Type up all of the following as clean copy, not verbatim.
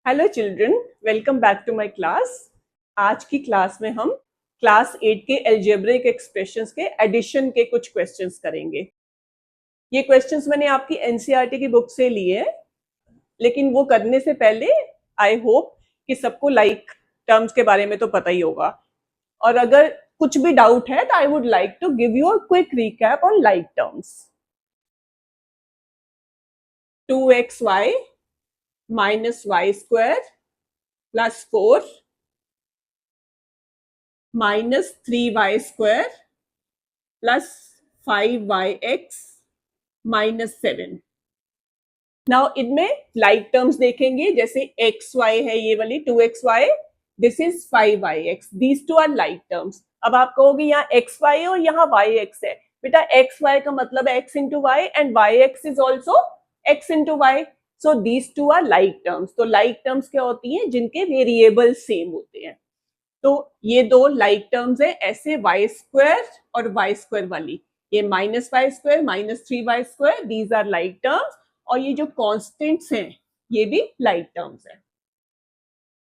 Hello children, welcome back to my class. आज की class में हम क्लास 8 के अलजेब्रिक एक्सप्रेशंस के एडिशन के कुछ क्वेश्चंस करेंगे। ये क्वेश्चंस मैंने आपकी एनसीईआरटी की बुक से लिए हैं, लेकिन वो करने से पहले आई होप कि सबको लाइक टर्म्स के बारे में तो पता ही होगा, और अगर कुछ भी डाउट है तो I would like to give you a quick recap on like terms. 2xy minus y square plus 4 minus 3y square plus 5yx minus 7। Now इनमें लाइक टर्म्स देखेंगे, जैसे एक्स वाई है ये वाली 2xy, this is 5yx, these two are like terms. अब आप कहोगे यहाँ एक्स वाई और यहाँ वाई एक्स है। बेटा एक्स वाई का मतलब है X into Y and Y X is also X into Y, so these two are like terms. तो लाइक टर्म्स क्या होती हैं? जिनके वेरिएबल सेम होते हैं। तो ये दो लाइक टर्म्स है, ऐसे वाई स्क्वायर और वाई स्क्वायर वाली, ये minus Y square minus 3y square, these are like terms. और ये जो कॉन्स्टेंट्स हैं ये भी लाइक टर्म्स है।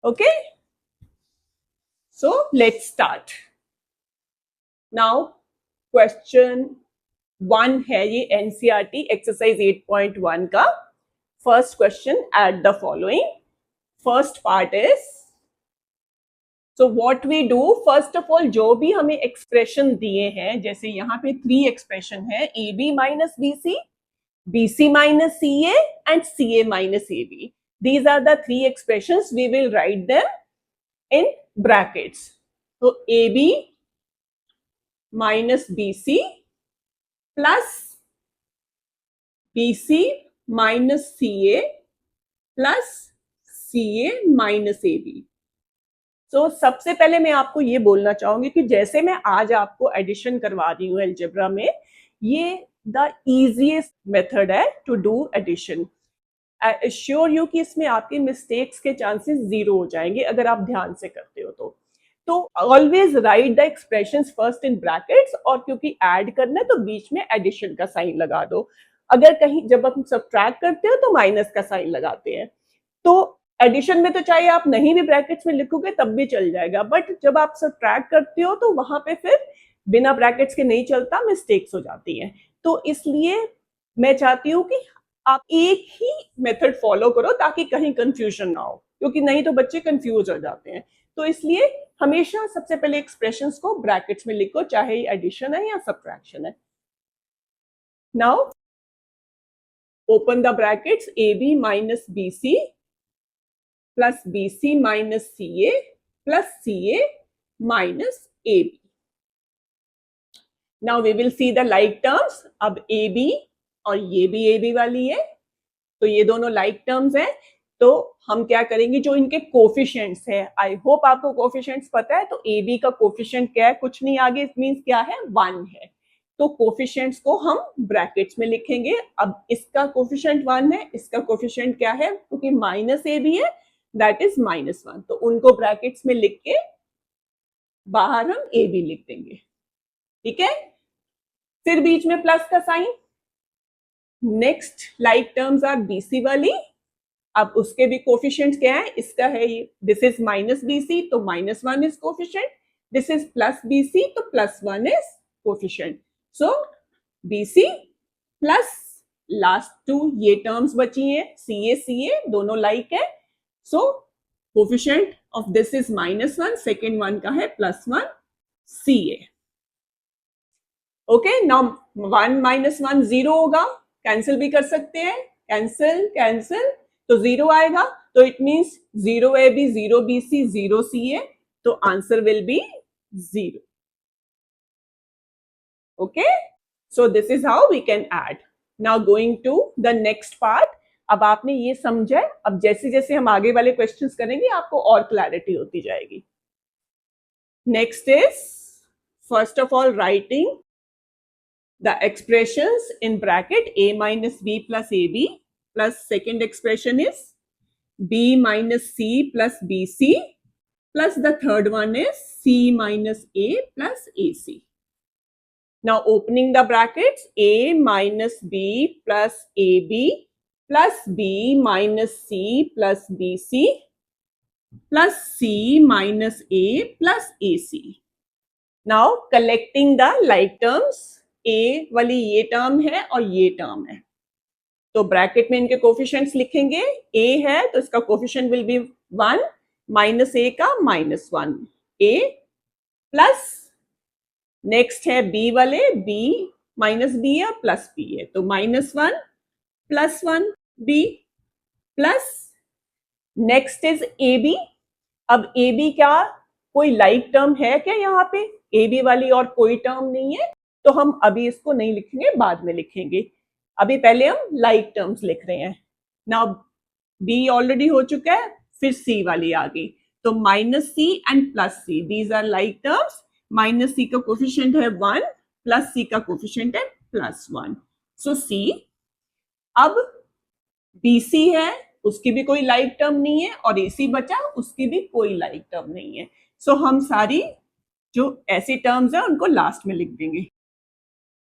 Okay, so let's start now. Question 1 है ये एनसीईआरटी एक्सरसाइज 8.1 का first question. At the following, first part is, so what we do, first of all जो भी हमें एक्सप्रेशन दिए हैं, जैसे यहाँ पे 3 एक्सप्रेशन है, A B minus B C, BC minus CA and CA minus AB. These are the three expressions. We will write them in brackets. So AB minus BC plus BC minus CA plus CA minus AB. तो सबसे पहले मैं आपको ये बोलना चाहूंगी कि जैसे मैं आज आपको एडिशन करवा रही हूँ अलजेब्रा में, ये द इजीएस्ट मेथड है to do addition. I assure you कि इसमें आपके मिस्टेक्स के चांसेस जीरो हो जाएंगे अगर आप ध्यान से करते हो तो always right the expressions first in brackets, और क्योंकि ऐड करना है तो बीच में एडिशन का साइन लगा दो। अगर कहीं जब हम सब्ट्रैक्ट करते हो तो माइनस का साइन लगाते हैं। तो एडिशन में तो चाहे आप नहीं भी ब्रैकेट्स में लिखोगे तब भी चल जाएगा, बट जब आप सब्ट्रैक्ट करते हो तो वहां पे फिर बिना ब्रैकेट्स के नहीं चलता, मिस्टेक्स हो जाती हैं। तो इसलिए मैं चाहती हूँ कि आप एक ही मेथड फॉलो करो ताकि कहीं कंफ्यूजन ना हो, क्योंकि नहीं तो बच्चे कंफ्यूज हो जाते हैं। तो इसलिए हमेशा सबसे पहले एक्सप्रेशंस को ब्रैकेट्स में लिखो, चाहे एडिशन है या सब्ट्रैक्शन है। Now open the brackets, AB minus BC plus BC minus CA plus CA minus AB. Now we will see the like terms. अब AB और ये भी AB वाली है, तो ये दोनों like terms हैं। तो हम क्या करेंगे, जो इनके कोफिशिएंट्स है, आई होप आपको कोफिशिएंट्स पता है, तो AB का कोफिशिएंट क्या है? कुछ नहीं, आगे मींस क्या है? 1 है। तो कोफिशिएंट्स को हम ब्रैकेट्स में लिखेंगे। अब इसका कोफिशिएंट 1 है, इसका कोफिशिएंट क्या है? क्योंकि माइनस AB है, दैट इज -1, तो उनको ब्रैकेट्स में लिख के बाहर हम ए बी लिख देंगे। ठीक है, फिर बीच में प्लस का sign. Next like terms are BC वाली। अब उसके भी कोफिशिएंट्स क्या है? इसका है ये, दिस इज माइनस बीसी तो -1 is coefficient, this is plus BC तो +1 is coefficient. So BC plus last 2 ये टर्म्स बची हैं, CA CA दोनों लाइक है। So coefficient of this is -1, second one का है +1 CA. Okay, now 1 minus 1 0 होगा, कैंसिल भी कर सकते हैं, कैंसिल कैंसिल तो 0 आएगा, तो it means 0 AB 0 BC 0 CA, तो answer will be 0. Okay, so this is how we can add. Now going to the next part. अब आपने ये समझा, अब जैसे जैसे हम आगे वाले क्वेश्चंस करेंगे आपको और क्लैरिटी होती जाएगी। Next is, first of all writing the expressions in bracket A minus B plus AB plus second expression is B minus C plus BC plus the third one is C minus A plus AC. Now opening the brackets, A minus B plus AB plus B minus C plus BC plus C minus A plus AC. Now collecting the like terms, A वाली ये term है और ये term है, तो bracket में इनके coefficients लिखेंगे. A है तो इसका coefficient will be 1, minus A का -1, A प्लस नेक्स्ट है B वाले, B माइनस B है प्लस B है, तो -1 +1 B plus next is AB. अब AB क्या कोई लाइक टर्म है क्या यहाँ पे? AB वाली और कोई टर्म नहीं है, तो हम अभी इसको नहीं लिखेंगे, बाद में लिखेंगे. अभी पहले हम लाइक टर्म्स लिख रहे हैं. नाउ B ऑलरेडी हो चुका है, फिर C वाली आ गई, तो -C and +C, these are like terms. -C का कोफिशिएंट है 1, +C का कोफिशिएंट है +1, सो C. अब BC है, उसकी भी कोई लाइक टर्म नहीं है, और AC बचा, उसकी भी कोई लाइक टर्म नहीं है. सो हम सारी जो ऐसी टर्म्स है उनको लास्ट में लिख देंगे.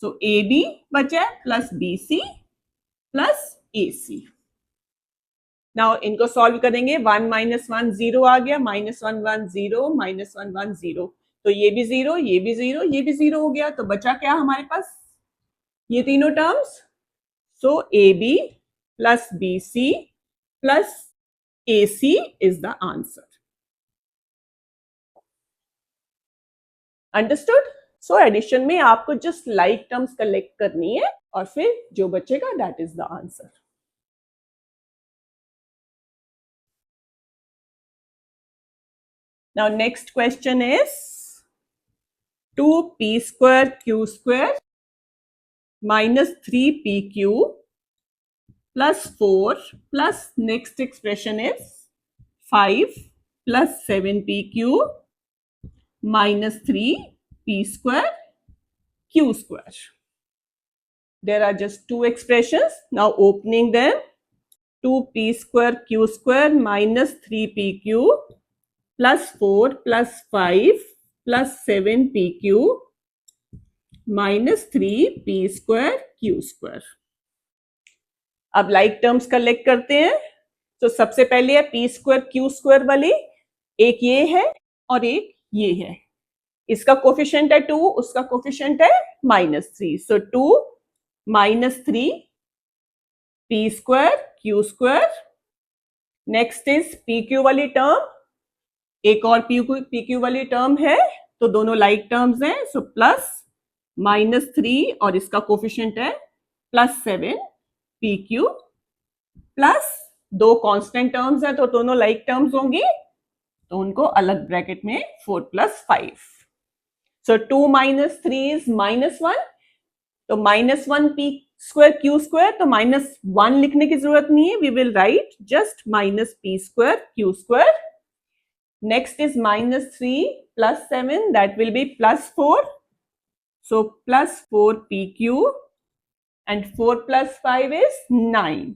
सो AB बचा है plus BC plus AC. Now इनको सॉल्व करेंगे. 1 - 1 0 आ गया, -1 1 0, -1 1 0, तो ये भी 0, ये भी 0, ये भी 0 हो गया, तो बचा क्या हमारे पास? ये तीनों terms. So AB plus BC plus AC is the answer. Understood? So addition में आपको जस्ट लाइक टर्म्स कलेक्ट करनी है और फिर जो बचेगा that is the answer. Now next question is 2p² q² minus 3pq plus 4 plus next expression is 5 plus 7pq minus 3p² q². There are just two expressions. Now opening them, 2p² q² minus 3pq plus 4 plus 5 plus 7pq minus 3p² q². अब like terms collect करते हैं. तो सबसे पहले है p² q² वाली, एक ये है और एक ये है. इसका कोफिशिएंट है 2, उसका कोफिशिएंट है -3, सो 2 -3 p² q². Next is pq वाली टर्म, एक और pq वाली टर्म है, तो दोनों लाइक टर्म्स हैं, सो प्लस -3 और इसका कोफिशिएंट है +7 pq प्लस दो कांस्टेंट टर्म्स हैं, तो दोनों लाइक टर्म्स होंगी, तो उनको अलग ब्रैकेट में 4 + 5. सो 2 - 3 इज -1, तो -1 p² q², तो -1 लिखने की जरूरत नहीं है, we will write just -p² q². Next is -3 plus 7, that will be +4. So +4pq and 4 plus 5 is 9,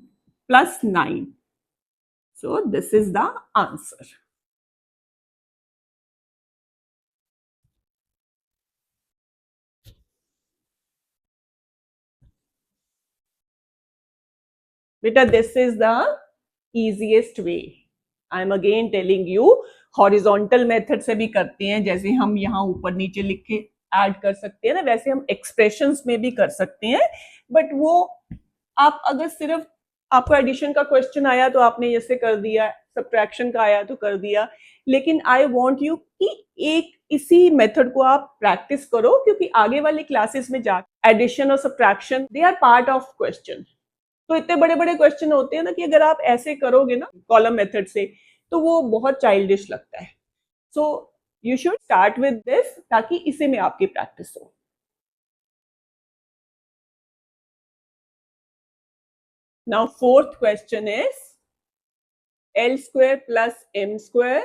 +9. So this is the answer. Beta, this is the easiest way. I am again telling you, horizontal method से भी करते हैं, जैसे हम यहाँ ऊपर नीचे लिख के ऐड कर सकते हैं ना, वैसे हम एक्सप्रेशंस में भी कर सकते हैं. बट वो आप अगर सिर्फ आपको एडिशन का क्वेश्चन आया तो आपने जैसे कर दिया, सब्ट्रैक्शन का आया तो कर दिया, लेकिन आई वांट यू कि एक इसी मेथड को आप प्रैक्टिस करो, क्योंकि आगे वाली क्लासेस में जाकर एडिशन और subtraction they are part of question. तो इतने बड़े बड़े क्वेश्चन होते हैं ना कि अगर आप ऐसे करोगे ना कॉलम मेथड से, तो वो बहुत चाइल्डिश लगता है. So you should start with this, ताकि इसी में आपकी प्रैक्टिस हो. Now fourth question is L² plus m²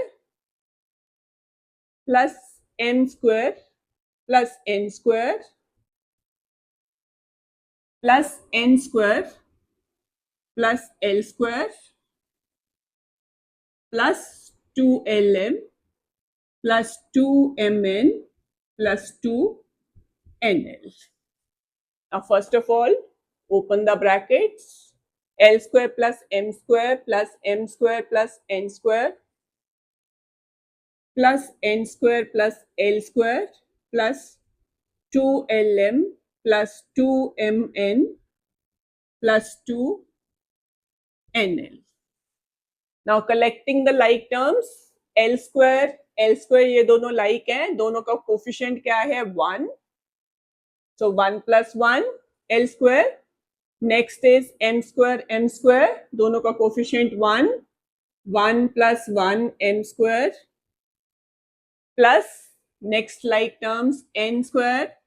plus m² plus n² plus n² plus L² plus 2lm plus 2mn plus 2nl. Now first of all, open the brackets. L² plus m² plus m² plus n². plus n square plus L square plus 2LM plus 2MN plus 2NL. Now collecting the like terms, L square ये दोनों like हैं, दोनों का coefficient क्या है 1, so 1 plus 1 L square. Next is M square, दोनों का coefficient 1, 1 plus 1 M square plus next like terms n square,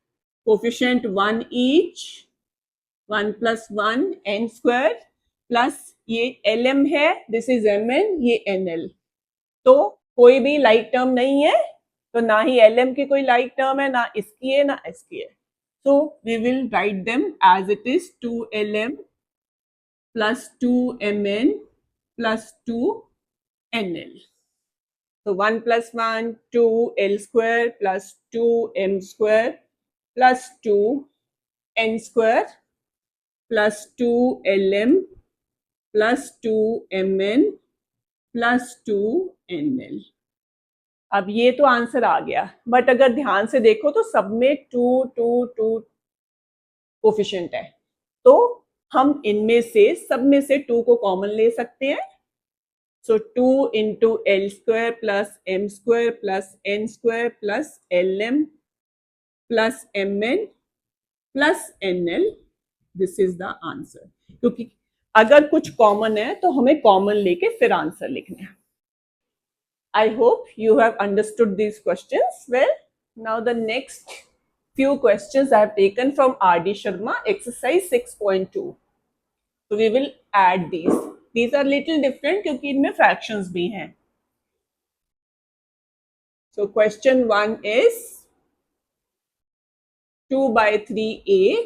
coefficient 1 each, 1 plus 1 n square plus ये lm है, this is mn, ये nl. तो कोई भी लाइक टर्म नहीं है, तो ना ही lm की कोई लाइक टर्म है, ना इसकी है, ना इसकी है. So we will write them as it is 2lm plus 2mn plus 2nl. So 1 plus 1, 2 L square plus 2 M square plus 2 N square plus 2 LM plus 2 MN plus 2 NL. अब ये तो आंसर आ गया, बट अगर ध्यान से देखो तो सब में 2 2 2 कोफिशिएंट है, तो हम इनमें से सब में से 2 को कॉमन ले सकते हैं. So 2 into L square plus M square plus N square plus LM plus MN plus NL. This is the answer. क्योंकि अगर कुछ कॉमन है तो हमें कॉमन लेके फिर आंसर लिखना है. I hope you have understood these questions well. Now the next few questions I have taken from R.D. Sharma, exercise 6.2. So we will add these. These are little different क्योंकि इनमें fractions भी हैं. So question 1 is 2 by 3a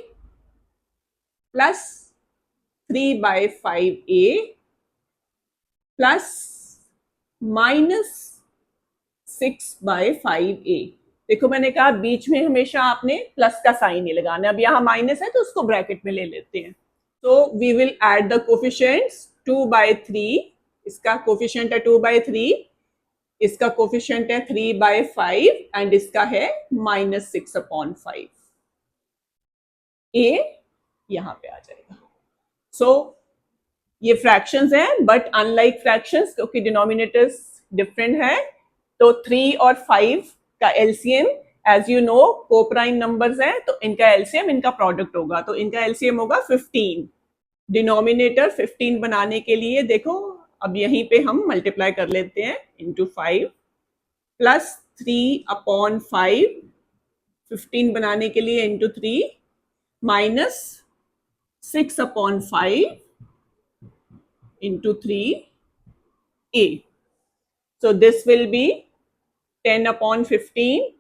plus 3 by 5a plus minus 6 by 5a. देखो मैंने कहा बीच में हमेशा आपने प्लस का साइन ही लगाना है. अब यहाँ माइनस है तो उसको ब्रैकेट में ले लेते हैं. So we will add the coefficients. 2 by 3, इसका कोफिशिएंट है 2 by 3, इसका कोफिशिएंट है 3 by 5 एंड इसका है -6/5. ए यहां पे आ जाएगा. सो ये फ्रैक्शंस हैं, बट अनलाइक फ्रैक्शंस क्योंकि डिनोमिनेटर्स डिफरेंट है, तो 3 और 5 का LCM as you know coprime numbers हैं, तो इनका एलसीएम इनका प्रोडक्ट होगा, तो इनका एलसीएम होगा 15. डिनोमिनेटर 15 बनाने के लिए देखो अब यहीं पे हम मल्टीप्लाई कर लेते हैं इंटू 5 प्लस 3/5, 15 बनाने के लिए into 3 minus 6/5 into 3a. So this will be 10/15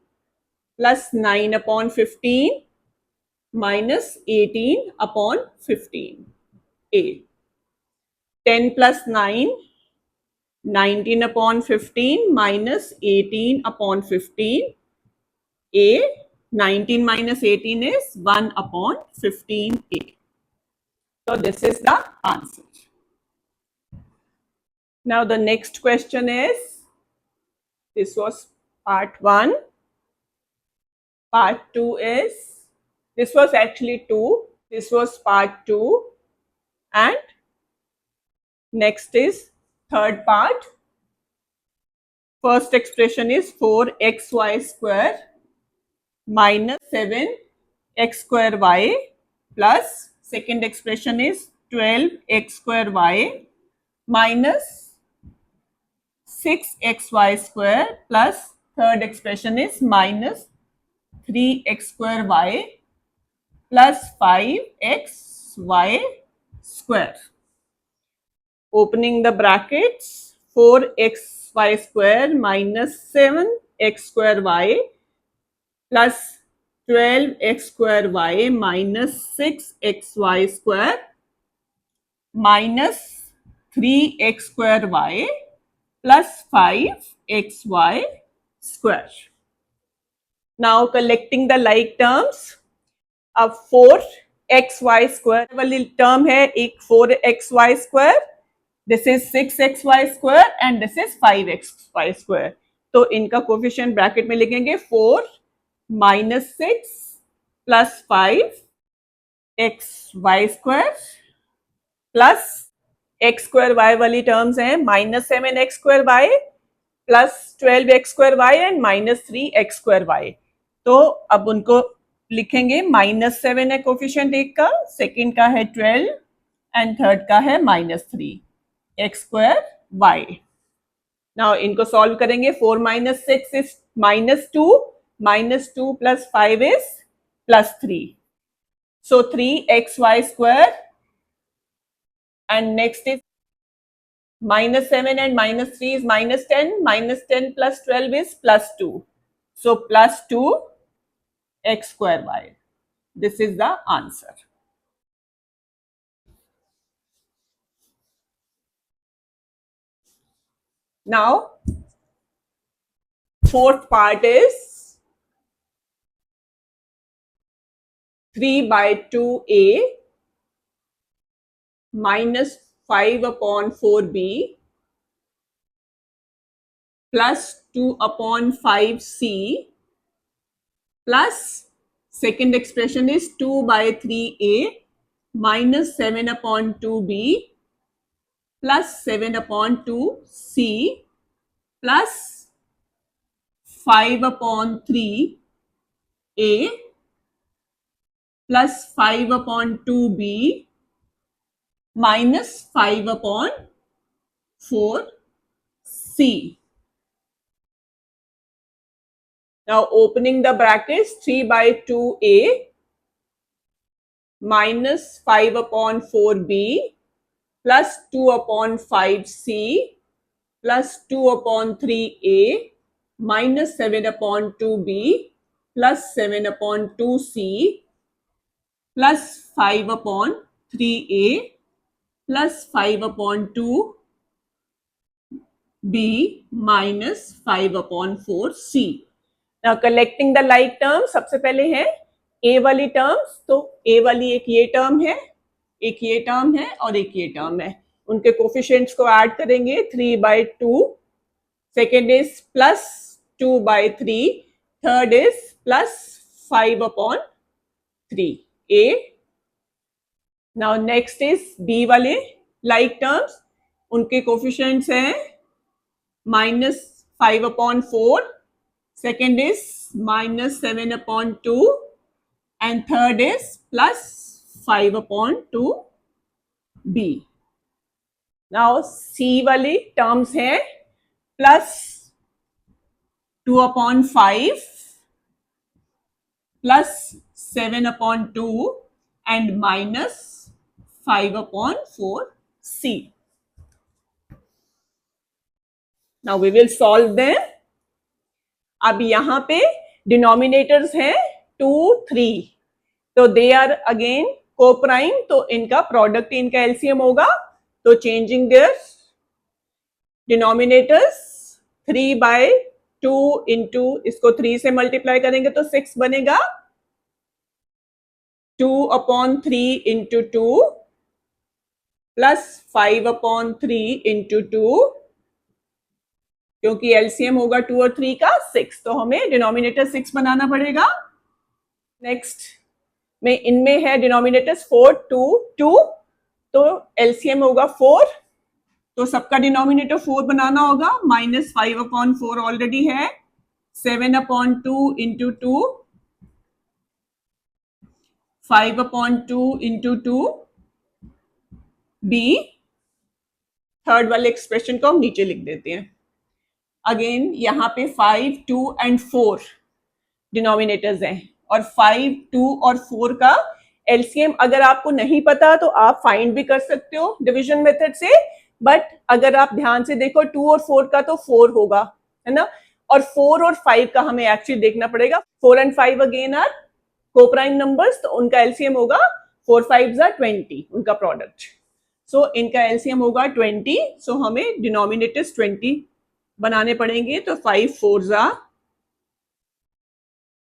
plus 9/15 minus 18/15. A. 10 plus 9, 19/15 minus 18/15. A. 19 minus 18 is 1/15A. So this is the answer. Now the next question is, this was part 1. Part 2 is, this was actually 2. This was part 2. And next is third part. First expression is 4xy square minus 7x square y plus second expression is 12x square y minus 6xy square plus third expression is minus 3x square y plus 5xy square. Opening the brackets, 4xy square minus 7x square y plus 12x square y minus 6xy square minus 3x square y plus 5xy square. Now collecting the like terms. अब 4xy square वाली term है एक 4xy square, this is 6xy square and this is 5xy square. तो इनका coefficient bracket में लिखेंगे 4 minus 6 plus 5 X Y square plus X square Y वाली terms हैं minus 7 X square Y plus 12 X square Y and minus 3 X square Y. तो अब उनको लिखेंगे -7 है कोफिशिएंट एक का, सेकंड का है 12 एंड थर्ड का है -3 एक्स स्क्वायर वाई। नाउ इनको सॉल्व करेंगे। 4 minus 6 is -2, -2 plus 5 is +3, so 3xy square, and next is -7 and -3 is -10, -10 plus 12 is +2, so +2 x square y. This is the answer. Now, fourth part is 3/2a minus 5/4b plus 2/5c plus second expression is 2/3a minus 7/2b plus 7/2c plus 5/3a plus 5/2b minus 5/4c. Now opening the brackets, 3/2a minus 5/4b plus 2/5c plus 2/3a minus 7/2b plus 7/2c plus 5/3a plus 5/2b minus 5/4c. Now collecting the like terms, सबसे पहले है a वाली terms, तो a वाली एक ये term है, एक ये टर्म है और एक ये टर्म है। उनके कोफिशिएंट्स को ऐड करेंगे। 3/2, second is plus 2/3, third is plus 5/3 a. Now next is b वाले लाइक टर्म्स, उनके कोफिशिएंट्स हैं -5/4, second is -7/2 and third is plus 5/2b. Now c वाली टर्म्स हैं plus 2/5 plus 7/2 and minus 5/4c. Now we will solve them. अब यहाँ पे denominators हैं 2, 3, तो दे आर अगेन कोप्राइम, तो इनका प्रोडक्ट इनका एलसीएम होगा। तो चेंजिंग देयर डिनोमिनेटर्स, 3/2 इंटू इसको 3 से मल्टीप्लाई करेंगे तो 6 बनेगा, 2/3 इंटू 2 प्लस 5/3 इंटू 2, क्योंकि एलसीएम होगा 2 और 3 का 6, तो हमें डिनोमिनेटर 6 बनाना पड़ेगा। नेक्स्ट में इनमें है डिनोमिनेटर्स 4, 2, 2, तो एलसीएम होगा 4, तो सबका डिनोमिनेटर 4 बनाना होगा। -5/4 ऑलरेडी है, 7/2 इंटू 2, 5/2 इंटू 2 b। थर्ड वाले एक्सप्रेशन को हम नीचे लिख देते हैं। अगेन यहाँ पे 5, 2 एंड 4 डिनोमिनेटर्स हैं और 5, 2 और 4 का एलसीएम अगर आपको नहीं पता तो आप फाइंड भी कर सकते हो डिवीजन मेथड से, बट अगर आप ध्यान से देखो 2 और 4 का तो 4 होगा, है ना, और 4 और 5 का हमें एक्चुअली देखना पड़ेगा। 4 and 5 again are coprime numbers, तो उनका एलसीएम होगा 4 5 20, उनका प्रोडक्ट। सो इनका एलसीएम होगा 20, सो हमें डिनोमिनेटर्स 20 बनाने पड़ेंगे। तो 5 4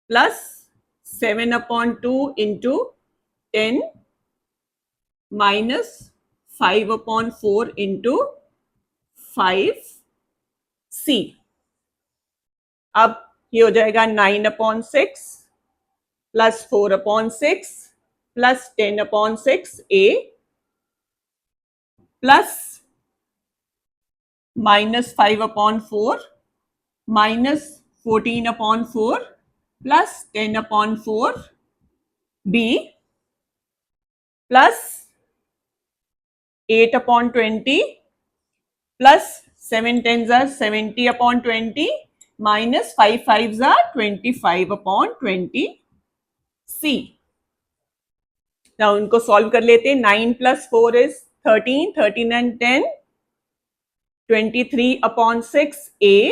plus 7/2 into 10 minus 5/4 into 5c। अब ये हो जाएगा 9/6 plus 4/6 plus 10/6 a plus -5/4 minus 14/4 plus 10/4 b plus 8/20 plus 7 tens are 70/20 minus 5 fives are 25/20 c. Now उनको सॉल्व कर लेते हैं. 9 plus 4 is 13, 13 and 10 23/6 a.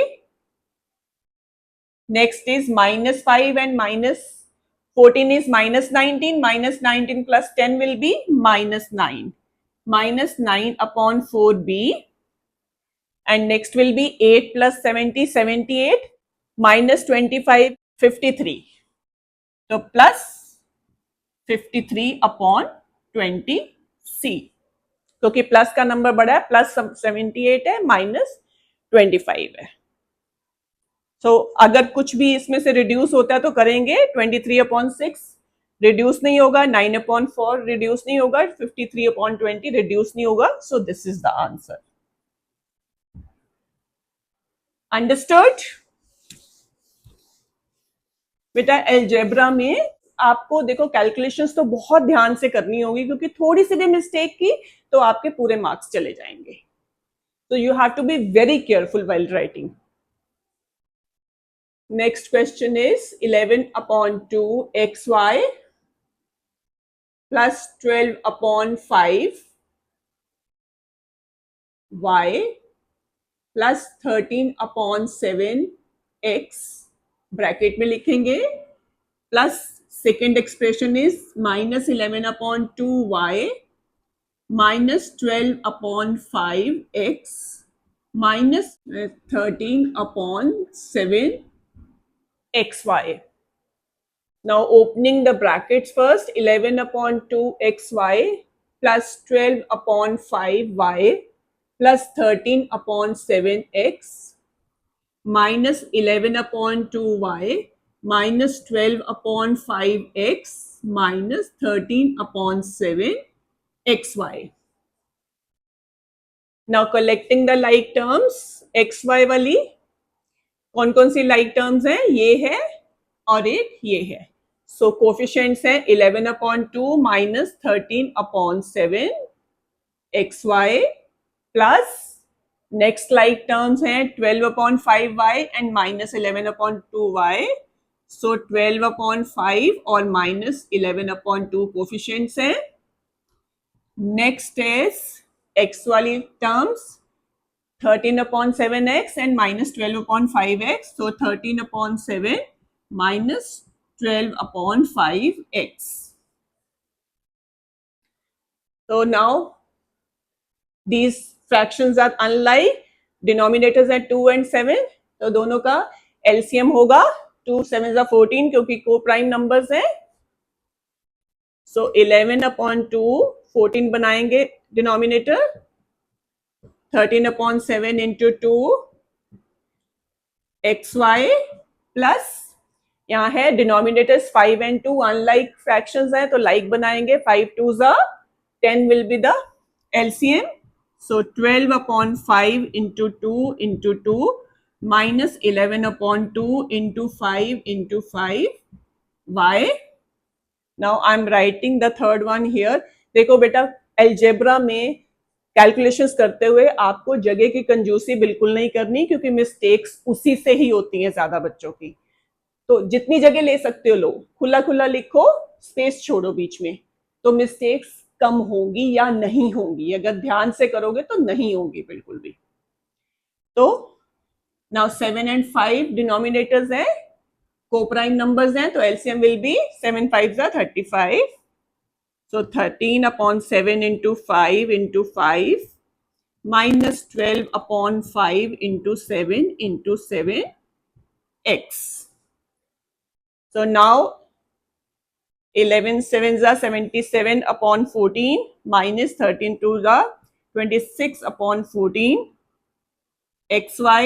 Next is -5 and -14 is -19. -19 plus 10 will be -9. -9/4 b. And next will be 8 plus 70, 78. -25, 53. So plus 53/20 c. क्योंकि plus का number बड़ा है, plus 78 है, -25 है. सो अगर कुछ भी इसमें से रिड्यूस होता है तो करेंगे. 23/6 रिड्यूस नहीं होगा, 9/4 रिड्यूस नहीं होगा, 53/20 रिड्यूस नहीं होगा. So this is the answer. Understood? बेटा अलजेब्रा में आपको देखो कैलकुलेशंस तो बहुत ध्यान से करनी होगी, क्योंकि थोड़ी सी भी मिस्टेक की तो आपके पूरे मार्क्स चले जाएंगे. तो you have to be very careful while writing. Next question is 11/2 xy plus 12/5 y plus 13/7 x bracket में लिखेंगे, plus second expression is -11/2 y minus 12/5 x minus 13/7 xy. Now opening the brackets first, 11/2 xy plus 12/5 y plus 13/7 x minus 11/2 y minus 12/5 x minus 13/7 xy. Now collecting the like terms, xy वाली कौन कौन सी like terms हैं? ये है और एक ये है. सो कोफिशिएंट्स हैं 11/2 minus 13/7 xy plus next like terms हैं 12/5y एंड minus 11/2y. सो 12/5 और minus 11/2 कोफिशिएंट्स हैं. नेक्स्ट इज x वाली terms 13/7x and minus 12/5x. So 13/7 minus 12/5x. So now these fractions are unlike. Denominators are 2 and 7. तो दोनों का LCM होगा 2 7 14 क्योंकि को प्राइम नंबर्स हैं. So 11/2 14 बनाएंगे डिनोमिनेटर. 13/7 into 2 xy प्लस यहाँ है डिनोमिनेटर्स 5 and 2 अनलाइक फ्रैक्शंस हैं तो लाइक बनाएंगे. 5 2s are 10 will be the LCM. So 12/5 into 2 into 2 minus 11/2 into 5 into 5 y. Now I'm writing the third one here. देखो बेटा algebra में calculations करते हुए आपको जगह की कंजूसी बिल्कुल नहीं करनी, क्योंकि मिस्टेक्स उसी से ही होती हैं ज्यादा बच्चों की. तो जितनी जगह ले सकते हो लो, खुला खुला लिखो, स्पेस छोड़ो बीच में, तो मिस्टेक्स कम होंगी या नहीं होंगी. अगर ध्यान से करोगे तो नहीं होंगी बिल्कुल भी. तो नाउ 7 and 5 डिनोमिनेटर्स हैं, कोप्राइम नंबर्स हैं, तो LCM will be 7 5s are 35. So 13/7 into 5 into 5 minus 12/5 into 7 into 7x. So now 11 7s are 77/14 minus 13 2s are 26/14 xy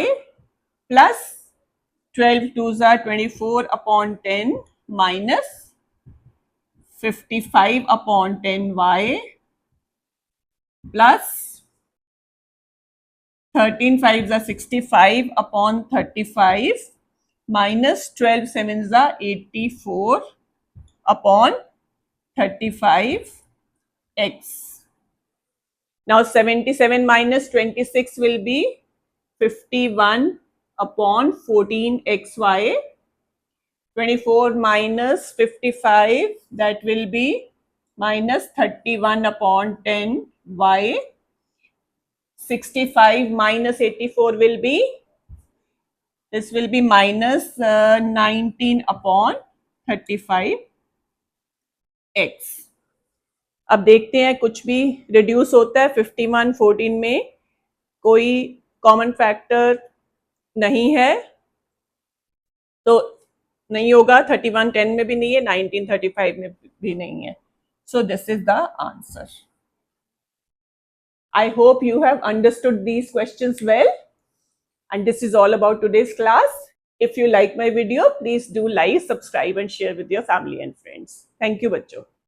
plus 12 twos are 24 upon 10 minus 55 upon 10y plus 13 fives are 65 upon 35 minus 12 sevens are 84 upon 35 x. Now 77 minus 26 will be 51 upon 14 xy. 24 minus 55, that will be minus 31 upon 10 y. 65 minus 84 will be, this will be minus 19 upon 35 x. अब देखते हैं कुछ भी reduce होता है 51 14 में, कोई common factor नहीं है तो नहीं होगा, 31 10 में भी नहीं है, 19 35 में भी नहीं है. So this is the answer. I hope you have understood these questions well, and this is all about today's class. If you like my video, please do like, subscribe and share with your family and friends. Thank you बच्चों.